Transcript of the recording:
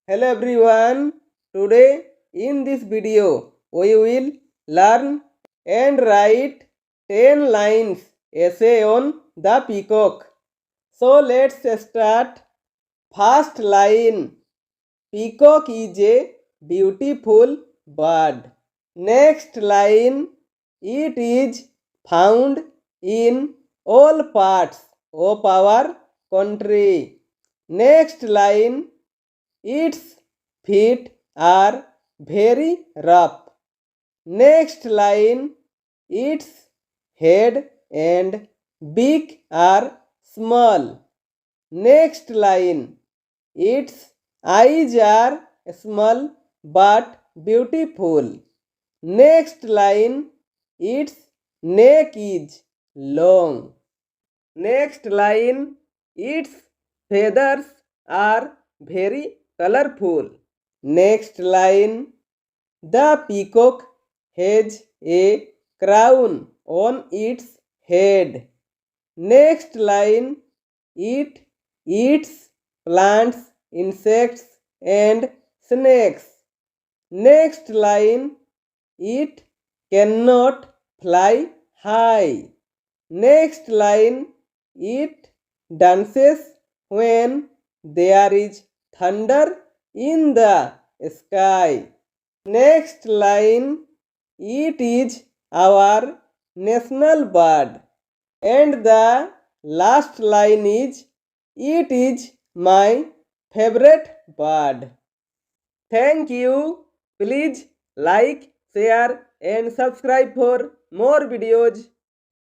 Hello everyone. Today in this video we will learn and write 10 lines essay on the peacock. So let's start. First line: Peacock is a beautiful bird. Next line: It is found in all parts of our country. Next line: Its feet are very rough. Next line: Its head and beak are small. Next line: Its eyes are small but beautiful. Next line: Its neck is long. Next line: Its feathers are very colorful. Next line: The peacock has a crown on its head. Next line: It eats plants, insects, and snakes. Next line: It cannot fly high. Next line: It dances when there is thunder in the sky. Next line: It is our national bird. And the last line is: It is my favorite bird. Thank you. Please like, share and subscribe for more videos.